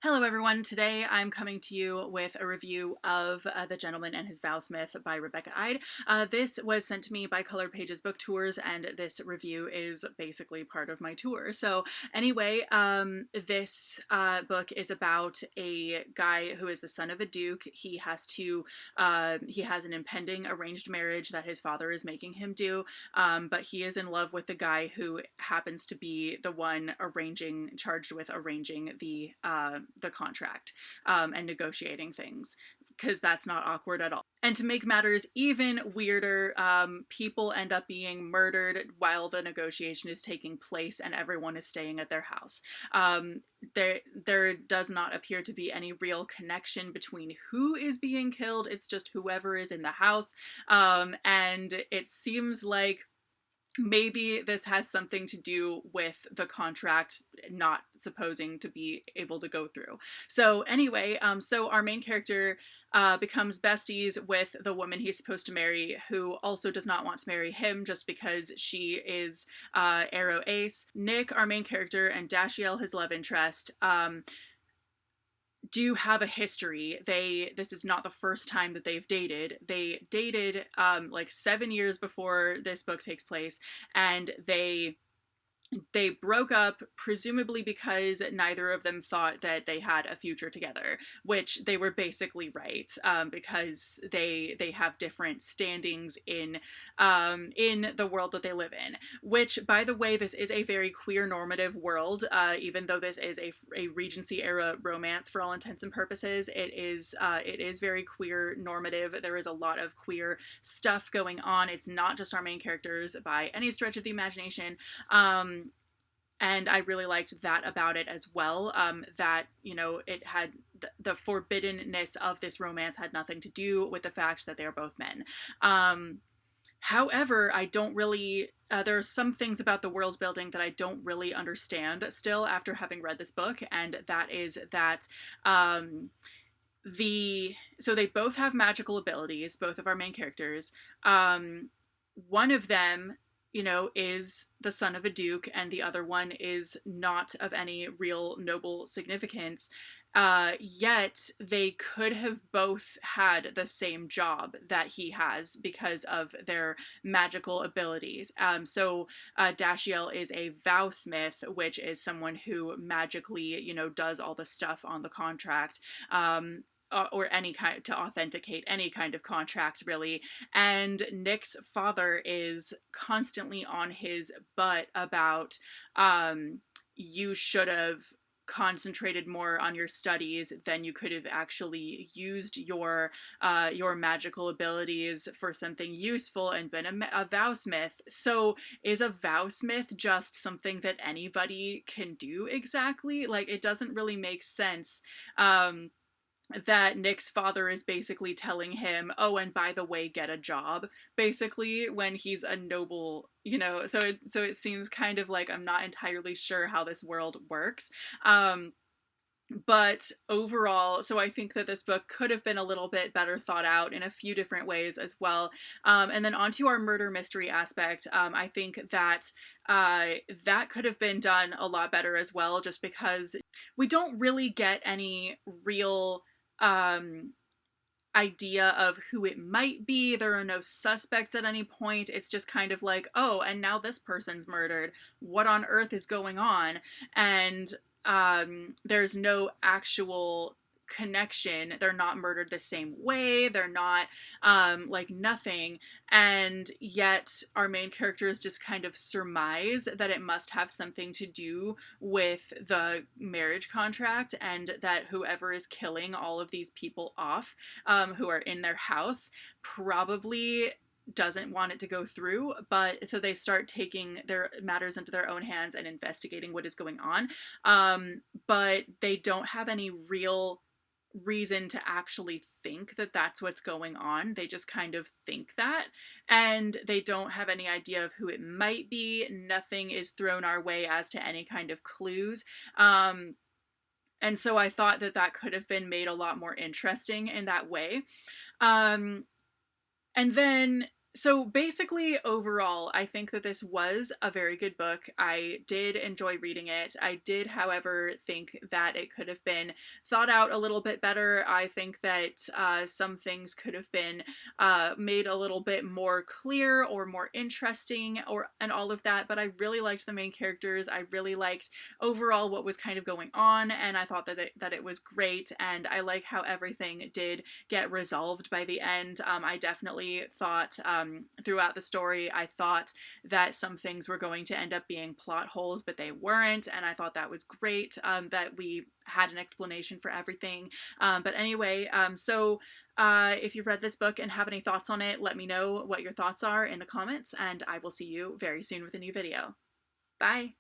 Hello everyone, today I'm coming to you with a review of The Gentleman and His Vowsmith by Rebecca Ide. This was sent to me by Colored Pages Book Tours, and this review is basically part of my tour. So anyway, this book is about a guy who is the son of a duke. He has an impending arranged marriage that his father is making him do, but he is in love with the guy who happens to be the one charged with arranging the contract and negotiating things, because that's not awkward at all. And to make matters even weirder, people end up being murdered while the negotiation is taking place and everyone is staying at their house. There does not appear to be any real connection between who is being killed. It's just whoever is in the house. And it seems like maybe this has something to do with the contract not supposing to be able to go through. So anyway, so our main character becomes besties with the woman he's supposed to marry, who also does not want to marry him just because she is Arrow Ace. Nick, our main character, and Dashiell, his love interest, do have a history. This is not the first time that they've dated. They dated like 7 years before this book takes place, and they broke up, presumably because neither of them thought that they had a future together, which they were basically right, because they have different standings in the world that they live in. Which, by the way, this is a very queer normative world. Even though this is a Regency era romance for all intents and purposes, it is very queer normative. There is a lot of queer stuff going on. It's not just our main characters by any stretch of the imagination. And I really liked that about it as well, that, you know, it had the forbiddenness of this romance had nothing to do with the fact that they are both men. However, I don't really, there are some things about the world building that I don't really understand still after having read this book, and that is that so they both have magical abilities, both of our main characters. One of them, you know, is the son of a duke, and the other one is not of any real noble significance. Yet they could have both had the same job that he has because of their magical abilities. So Dashiell is a Vowsmith, which is someone who magically, you know, does all the stuff on the contract. Or any kind, to authenticate any kind of contract, really. And Nick's father is constantly on his butt about, you should have concentrated more on your studies, then you could have actually used your magical abilities for something useful and been a Vowsmith. So is a Vowsmith just something that anybody can do exactly? Like, it doesn't really make sense. That Nick's father is basically telling him, oh, and by the way, get a job, basically, when he's a noble, you know, so it seems kind of like I'm not entirely sure how this world works. But overall, so I think that this book could have been a little bit better thought out in a few different ways as well. And then onto our murder mystery aspect, I think that that could have been done a lot better as well, just because we don't really get any real idea of who it might be. There are no suspects at any point. It's just kind of like, oh, and now this person's murdered. What on earth is going on? And there's no actual connection. They're not murdered the same way. They're not like nothing. And yet our main characters just kind of surmise that it must have something to do with the marriage contract, and that whoever is killing all of these people off, who are in their house, probably doesn't want it to go through. But so they start taking their matters into their own hands and investigating what is going on. But they don't have any real reason to actually think that that's what's going on. They just kind of think that, and they don't have any idea of who it might be. Nothing is thrown our way as to any kind of clues. And so I thought that that could have been made a lot more interesting in that way. And then So basically, overall, I think that this was a very good book. I did enjoy reading it. I did, however, think that it could have been thought out a little bit better. I think that some things could have been made a little bit more clear or more interesting, or and all of that. But I really liked the main characters. I really liked overall what was kind of going on, and I thought that it was great. And I like how everything did get resolved by the end. I definitely thought throughout the story, I thought that some things were going to end up being plot holes, but they weren't, and I thought that was great, that we had an explanation for everything. But anyway, if you've read this book and have any thoughts on it, let me know what your thoughts are in the comments, and I will see you very soon with a new video. Bye!